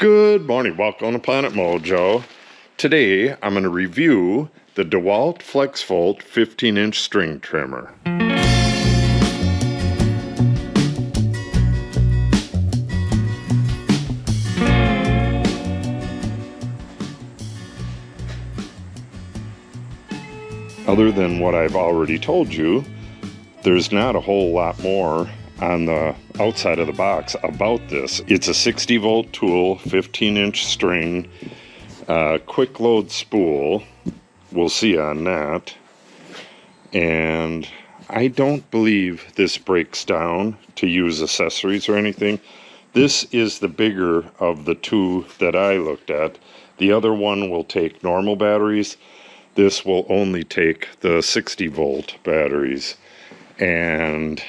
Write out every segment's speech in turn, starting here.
Good morning, welcome to Planet Mojo. Today I'm going to review the DeWalt FlexVolt 15-inch string trimmer. Other than what I've already told you, there's not a whole lot more on the outside of the box about this. It's a 60 volt tool, 15-inch string, quick load spool. We'll see on that. And I don't believe this breaks down to use accessories or anything. This is the bigger of the two that I looked at. The other one will take normal batteries. This will only take the 60 volt batteries. And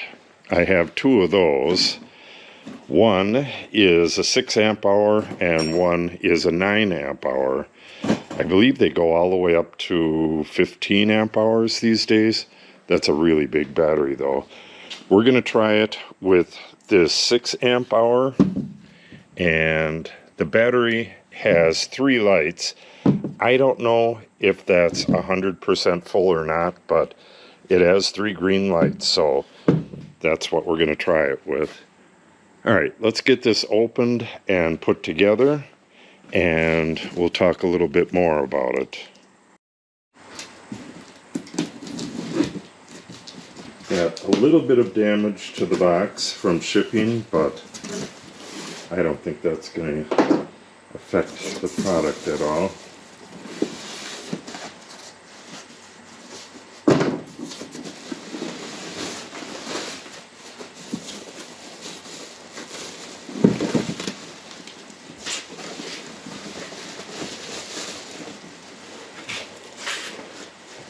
I have two of those. One is a 6 amp hour and one is a 9 amp hour. I believe they go all the way up to 15 amp hours these days. That's a really big battery though. We're going to try it with this 6 amp hour, and the battery has 3 lights. I don't know if that's 100% full or not, but it has 3 green lights, so that's what we're going to try it with. Alright, let's get this opened and put together, and we'll talk a little bit more about it. Got a little bit of damage to the box from shipping, but I don't think that's going to affect the product at all.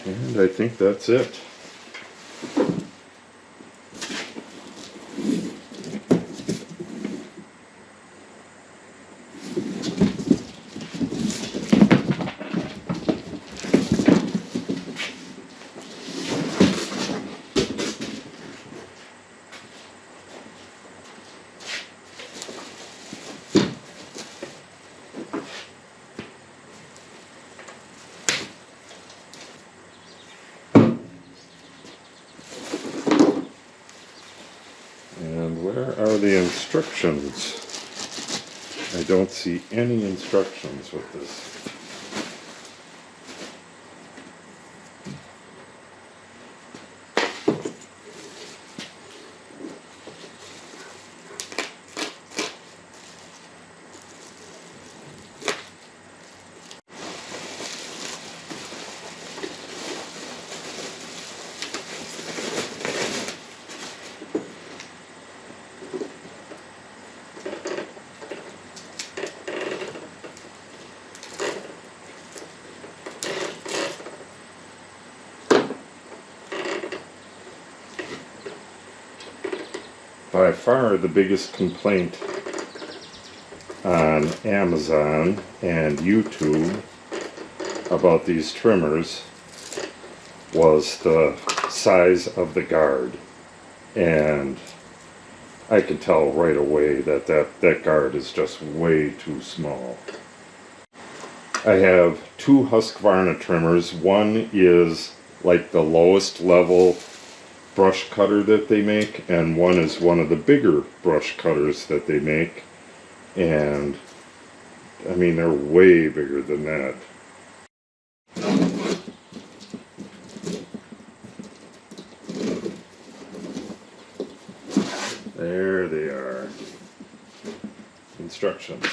And I think that's it. And where are the instructions? I don't see any instructions with this. By far the biggest complaint on Amazon and YouTube about these trimmers was the size of the guard, and I can tell right away that that guard is just way too small. I have two Husqvarna trimmers. One is like the lowest level brush cutter that they make, and one is one of the bigger brush cutters that they make, and I mean they're way bigger than that. There they are. Instructions.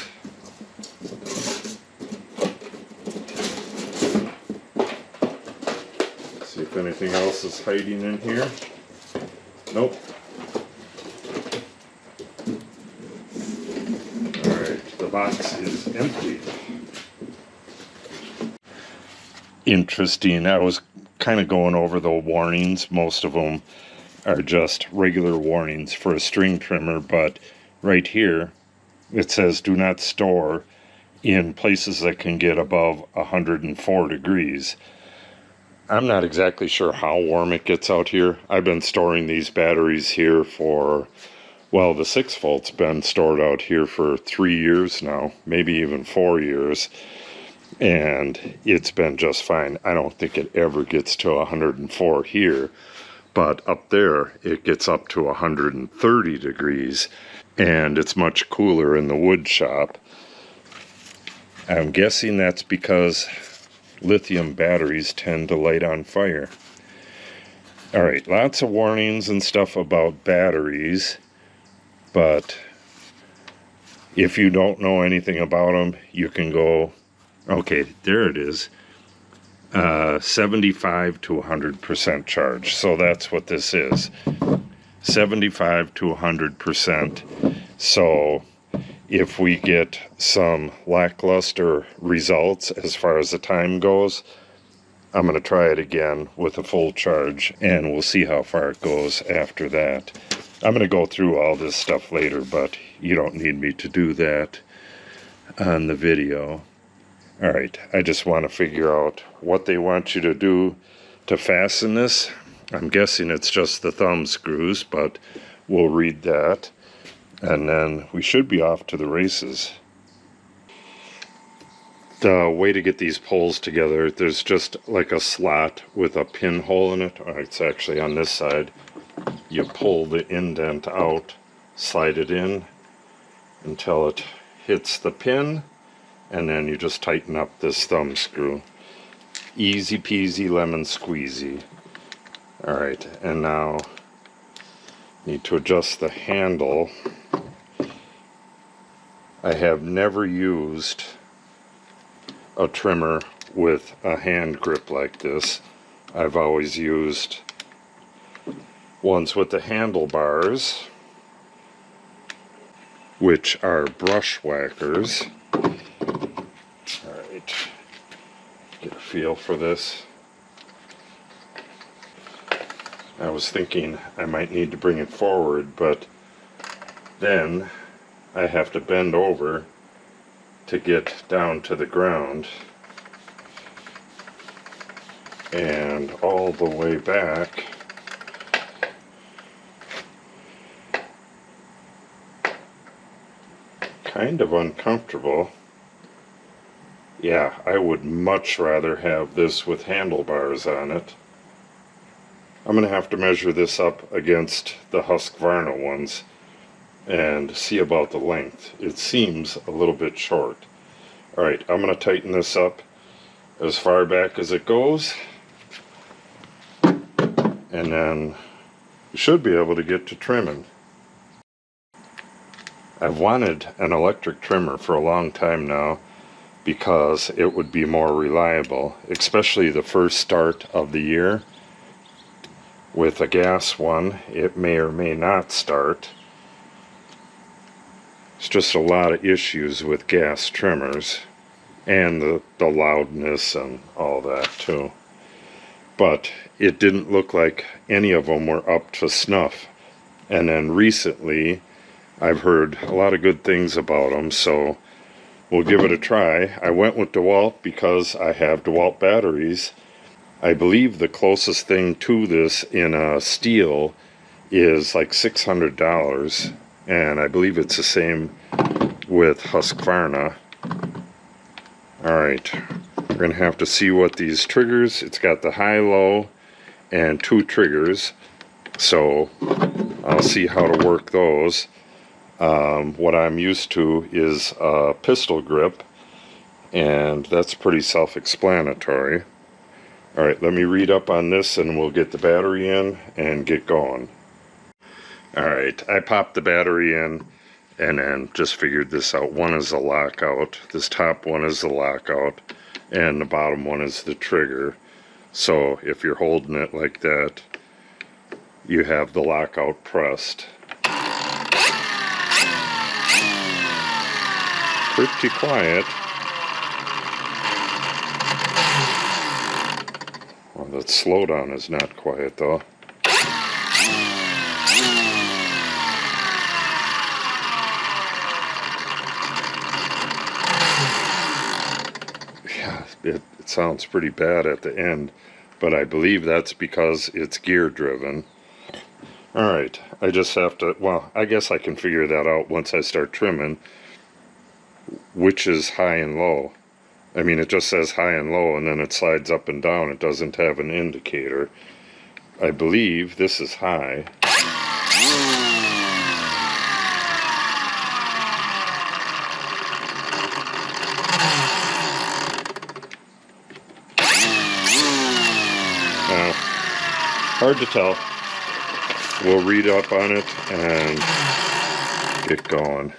See if anything else is hiding in here. Nope. Alright, the box is empty. Interesting. I was kind of going over the warnings. Most of them are just regular warnings for a string trimmer, but right here it says do not store in places that can get above 104 degrees. I'm not exactly sure how warm it gets out here. I've been storing these batteries here for Well, the 6 volt's been stored out here for 3 years now, maybe even 4 years, and it's been just fine. I don't think it ever gets to 104 here, but up there it gets up to 130 degrees, and it's much cooler in the wood shop. I'm guessing that's because lithium batteries tend to light on fire. Alright, lots of warnings and stuff about batteries, but if you don't know anything about them, you can go, okay, there it is, 75 to 100% charge. So that's what this is, 75 to 100%. So if we get some lackluster results as far as the time goes, I'm going to try it again with a full charge, and we'll see how far it goes after that. I'm going to go through all this stuff later, but you don't need me to do that on the video. Alright, I just want to figure out what they want you to do to fasten this. I'm guessing it's just the thumb screws, but we'll read that. And then we should be off to the races. The way to get these poles together, there's just like a slot with a pinhole in it. It's actually on this side. You pull the indent out, slide it in until it hits the pin, and then you just tighten up this thumb screw. Easy peasy lemon squeezy. Alright, and now need to adjust the handle. I have never used a trimmer with a hand grip like this. I've always used ones with the handlebars, which are brush whackers. Alright, get a feel for this. I was thinking I might need to bring it forward, but then I have to bend over to get down to the ground, and all the way back. Kind of uncomfortable. Yeah, I would much rather have this with handlebars on it. I'm going to have to measure this up against the Husqvarna ones and see about the length. It seems a little bit short. Alright, I'm going to tighten this up as far back as it goes, and then you should be able to get to trimming. I've wanted an electric trimmer for a long time now because it would be more reliable, especially the first start of the year. With a gas one, it may or may not start. It's just a lot of issues with gas trimmers, and the loudness and all that too. But it didn't look like any of them were up to snuff. And then recently I've heard a lot of good things about them, so we'll give it a try. I went with DeWalt because I have DeWalt batteries. I believe the closest thing to this in a steel is like $600, and I believe it's the same with Husqvarna. Alright, we're going to have to see what these triggers, it's got the high, low, and 2 triggers, so I'll see how to work those. What I'm used to is a pistol grip, and that's pretty self-explanatory. Alright, let me read up on this and we'll get the battery in and get going. Alright, I popped the battery in and then just figured this out. One is a lockout, this top one is the lockout, and the bottom one is the trigger. So if you're holding it like that, you have the lockout pressed. Pretty quiet. Well, that slowdown is not quiet though. Yeah, it sounds pretty bad at the end, but I believe that's because it's gear driven. Alright, I just have to, well, I guess I can figure that out once I start trimming, which is high and low. I mean, it just says high and low, and then it slides up and down. It doesn't have an indicator. I believe this is high. Hard to tell. We'll read up on it and get going.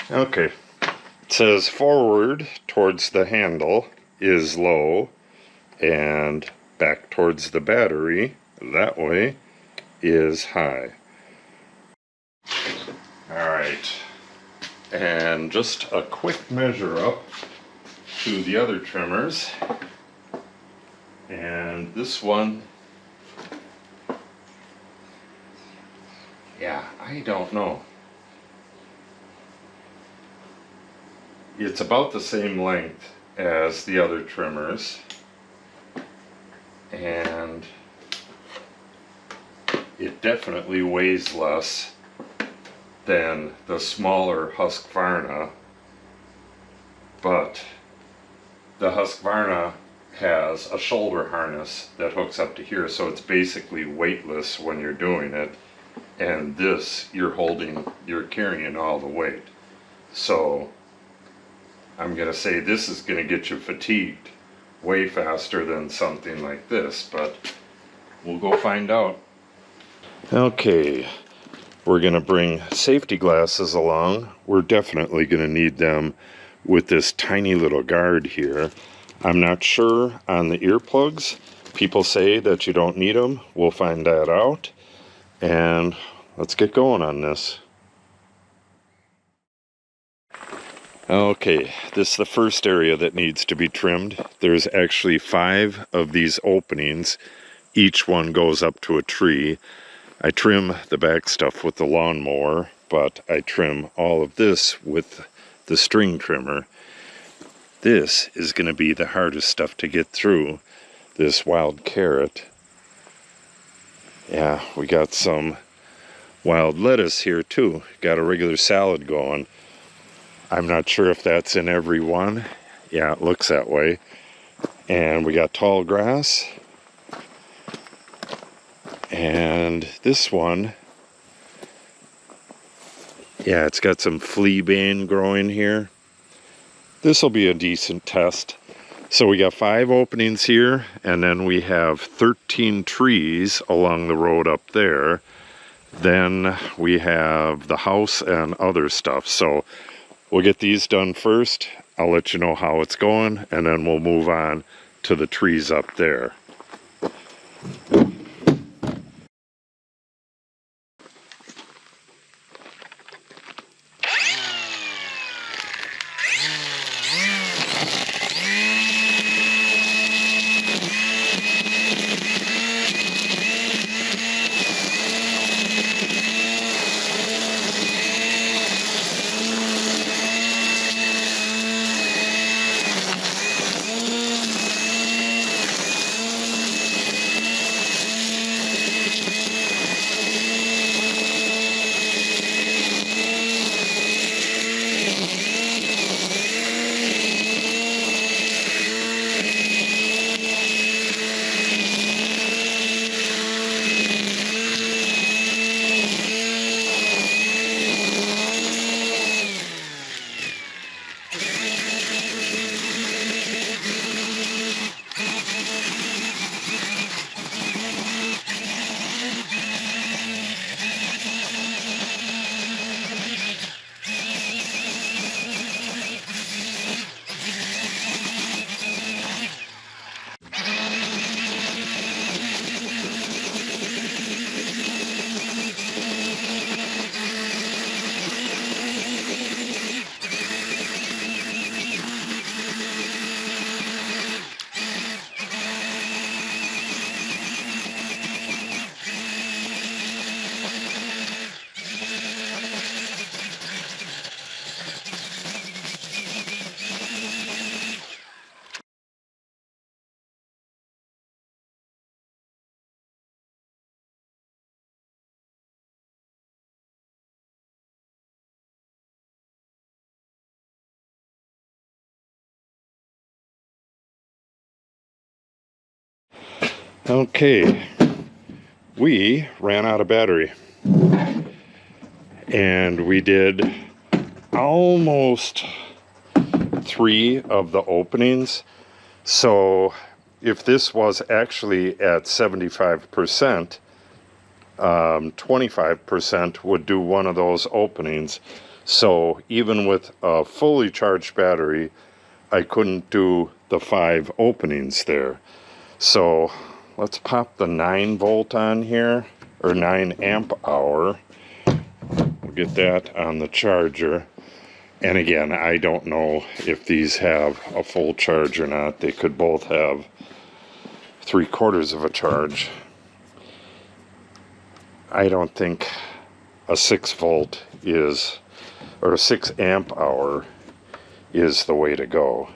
Okay. It says forward towards the handle is low, and back towards the battery, that way, is high. Alright. And just a quick measure up to the other trimmers. And this one, yeah, I don't know. It's about the same length as the other trimmers, and it definitely weighs less than the smaller Husqvarna, but the Husqvarna has a shoulder harness that hooks up to here, so it's basically weightless when you're doing it, and this you're carrying all the weight. So I'm gonna say this is gonna get you fatigued way faster than something like this, but we'll go find out. Okay, we're gonna bring safety glasses along. We're definitely gonna need them with this tiny little guard here. I'm not sure on the earplugs. People say that you don't need them. We'll find that out, and let's get going on this. Okay, this is the first area that needs to be trimmed. There's actually 5 of these openings. Each one goes up to a tree. I trim the back stuff with the lawnmower, but I trim all of this with the string trimmer. This is going to be the hardest stuff to get through, this wild carrot. Yeah, we got some wild lettuce here too. Got a regular salad going. I'm not sure if that's in every one. Yeah, it looks that way. And we got tall grass. And this one, yeah, it's got some fleabane growing here. This will be a decent test. So we got 5 openings here, and then we have 13 trees along the road up there. Then we have the house and other stuff. So we'll get these done first. I'll let you know how it's going, and then we'll move on to the trees up there. Okay, we ran out of battery. And we did almost 3 of the openings. So if this was actually at 75%, 25% would do one of those openings. So even with a fully charged battery, I couldn't do the 5 openings there. So let's pop the 9 volt on here, or 9 amp hour. We'll get that on the charger. And again, I don't know if these have a full charge or not. They could both have 3/4 of a charge. I don't think a 6 volt is, or a 6 amp hour is the way to go.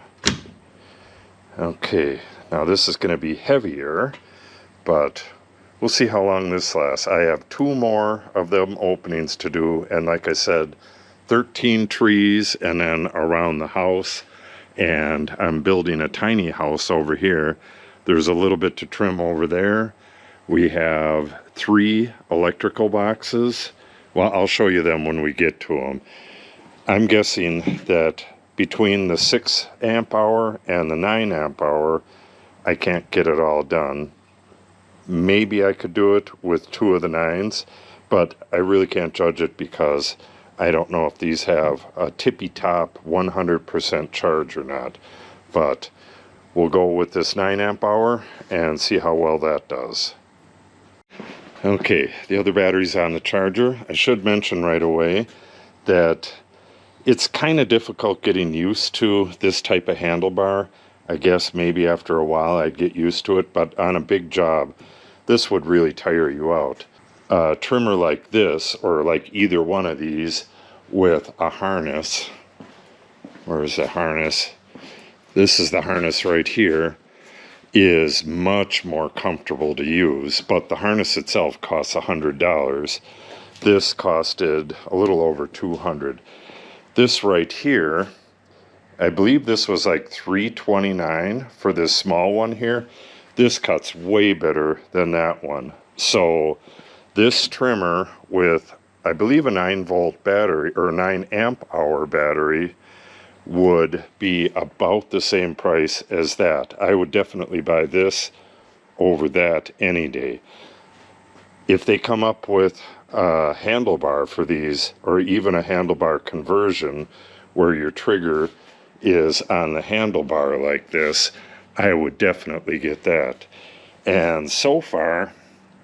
Okay, now this is going to be heavier, but we'll see how long this lasts. I have 2 more of them openings to do, and like I said, 13 trees and then around the house, and I'm building a tiny house over here. There's a little bit to trim over there. We have 3 electrical boxes. Well, I'll show you them when we get to them. I'm guessing that between the 6 amp hour and the 9 amp hour, I can't get it all done. Maybe I could do it with 2 of the 9s, but I really can't judge it because I don't know if these have a tippy top 100% charge or not. But we'll go with this 9 amp hour and see how well that does. Okay, the other battery's on the charger. I should mention right away that it's kind of difficult getting used to this type of handlebar. I guess maybe after a while I'd get used to it, but on a big job, this would really tire you out. A trimmer like this, or like either one of these with a harness. Where's the harness? This is the harness right here, is much more comfortable to use, but the harness itself costs $100. This costed a little over $200. This right here, I believe this was like $329 for this small one here. This cuts way better than that one. So this trimmer with, I believe, a 9 volt battery or 9 amp hour battery would be about the same price as that. I would definitely buy this over that any day. If they come up with a handlebar for these, or even a handlebar conversion where your trigger is on the handlebar like this, I would definitely get that. And so far,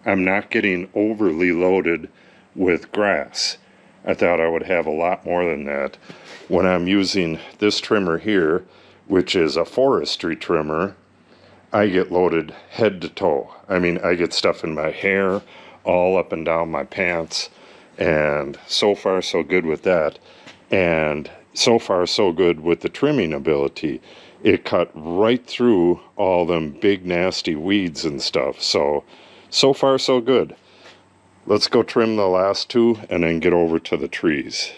I'm not getting overly loaded with grass. I thought I would have a lot more than that. When I'm using this trimmer here, which is a forestry trimmer, I get loaded head to toe. I mean, I get stuff in my hair, all up and down my pants, and so far so good with that. And so far so good with the trimming ability. It cut right through all them big nasty weeds and stuff. So far so good. Let's go trim the last 2 and then get over to the trees.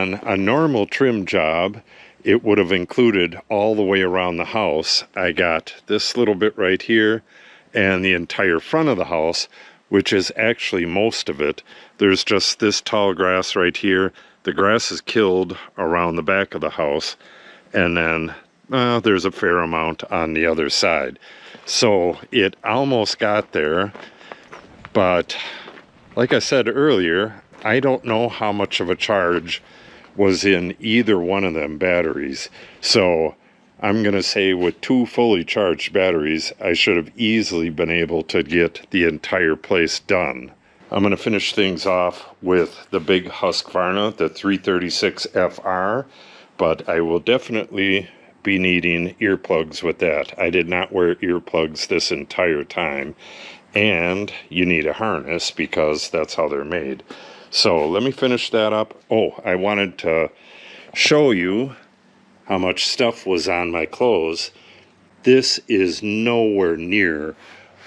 On a normal trim job, it would have included all the way around the house. I got this little bit right here and the entire front of the house, which is actually most of it. There's just this tall grass right here. The grass is killed around the back of the house, and then there's a fair amount on the other side. So it almost got there, but like I said earlier, I don't know how much of a charge was in either one of them batteries. So I'm going to say with 2 fully charged batteries, I should have easily been able to get the entire place done. I'm going to finish things off with the big Husqvarna, the 336 FR, but I will definitely be needing earplugs with that. I did not wear earplugs this entire time, and you need a harness because that's how they're made. So let me finish that up. Oh, I wanted to show you how much stuff was on my clothes. This is nowhere near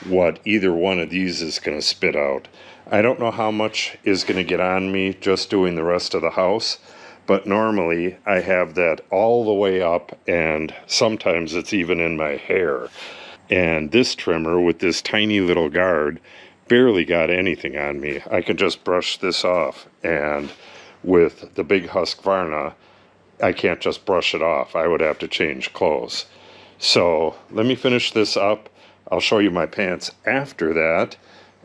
what either one of these is going to spit out. I don't know how much is going to get on me just doing the rest of the house, but normally I have that all the way up, and sometimes it's even in my hair. And this trimmer with this tiny little guard barely got anything on me. I can just brush this off, and with the big Husqvarna, I can't just brush it off. I would have to change clothes. So let me finish this up. I'll show you my pants after that,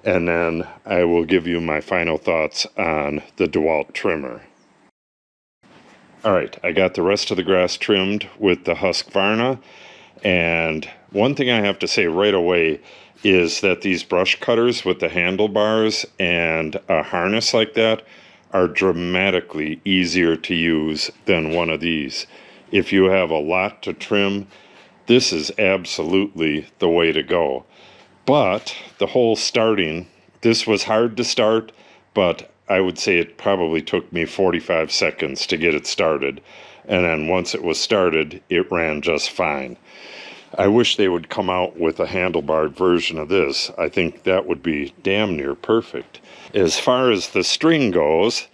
and then I will give you my final thoughts on the DeWalt trimmer. All right, I got the rest of the grass trimmed with the Husqvarna, and one thing I have to say right away is that these brush cutters with the handlebars and a harness like that are dramatically easier to use than one of these. If you have a lot to trim, this is absolutely the way to go. But the whole starting, this was hard to start, but I would say it probably took me 45 seconds to get it started. And then once it was started, it ran just fine. I wish they would come out with a handlebar version of this. I think that would be damn near perfect. As far as the string goes,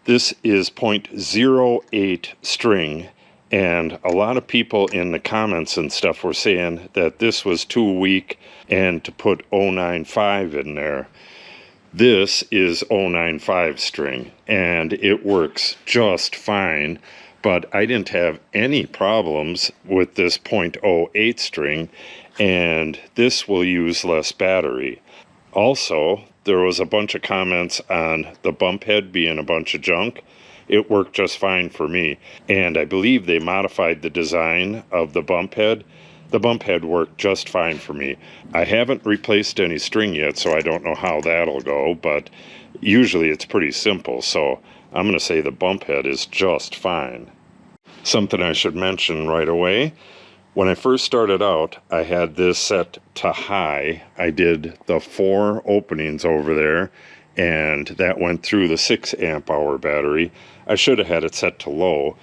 this is 0.08 string, and a lot of people in the comments and stuff were saying that this was too weak and to put 0.95 in there. This is 0.95 string, and it works just fine. But I didn't have any problems with this 0.08 string, and this will use less battery. Also, there was a bunch of comments on the bump head being a bunch of junk. It worked just fine for me, and I believe they modified the design of the bump head. The bump head worked just fine for me. I haven't replaced any string yet, so I don't know how that'll go, but usually it's pretty simple, so I'm going to say the bump head is just fine. Something I should mention right away, when I first started out, I had this set to high. I did the 4 openings over there, and that went through the 6 amp hour battery. I should have had it set to low.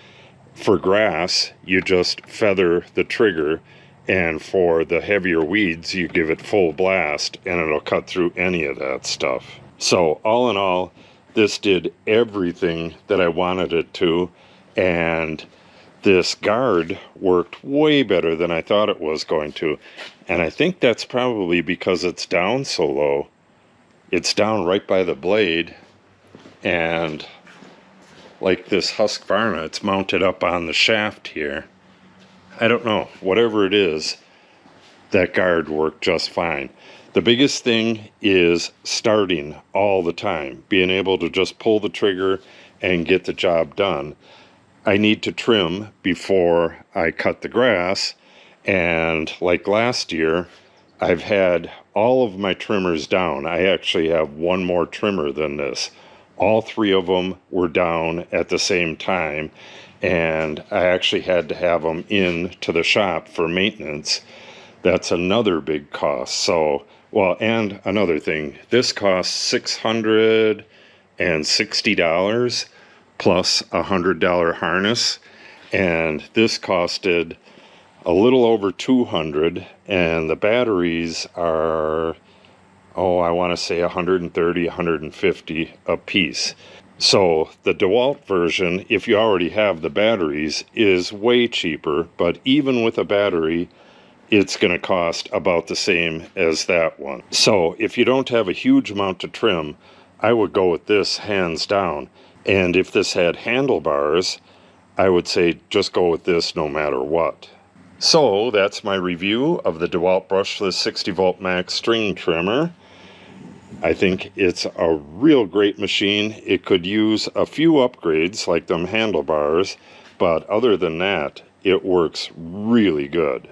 For grass, you just feather the trigger, and for the heavier weeds, you give it full blast, and it'll cut through any of that stuff. So all in all, this did everything that I wanted it to, and this guard worked way better than I thought it was going to. And I think that's probably because it's down so low. It's down right by the blade, and like this Husqvarna, it's mounted up on the shaft here. I don't know, whatever it is, that guard worked just fine. The biggest thing is starting all the time, being able to just pull the trigger and get the job done. I need to trim before I cut the grass, and like last year, I've had all of my trimmers down. I actually have one more trimmer than this. All 3 of them were down at the same time, and I actually had to have them in to the shop for maintenance. That's another big cost. So, well, and another thing, this costs $660 plus a $100 harness, and this costed a little over $200, and the batteries are, I want to say 130, 150 a piece. So the DeWalt version, if you already have the batteries, is way cheaper, but even with a battery, it's going to cost about the same as that one. So if you don't have a huge amount to trim, I would go with this hands down. And if this had handlebars, I would say just go with this no matter what. So that's my review of the DeWalt brushless 60 volt max string trimmer. I think it's a real great machine. It could use a few upgrades like them handlebars, but other than that, it works really good.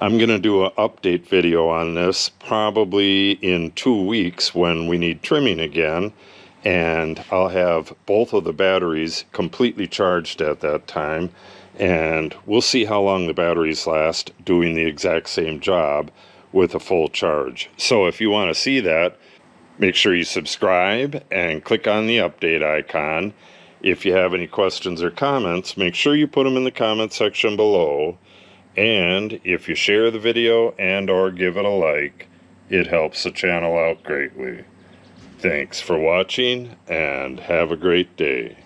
I'm going to do an update video on this probably in 2 weeks when we need trimming again, and I'll have both of the batteries completely charged at that time, and we'll see how long the batteries last doing the exact same job with a full charge. So if you want to see that, make sure you subscribe and click on the update icon. If you have any questions or comments, make sure you put them in the comment section below. And if you share the video and or give it a like, it helps the channel out greatly. Thanks for watching and have a great day.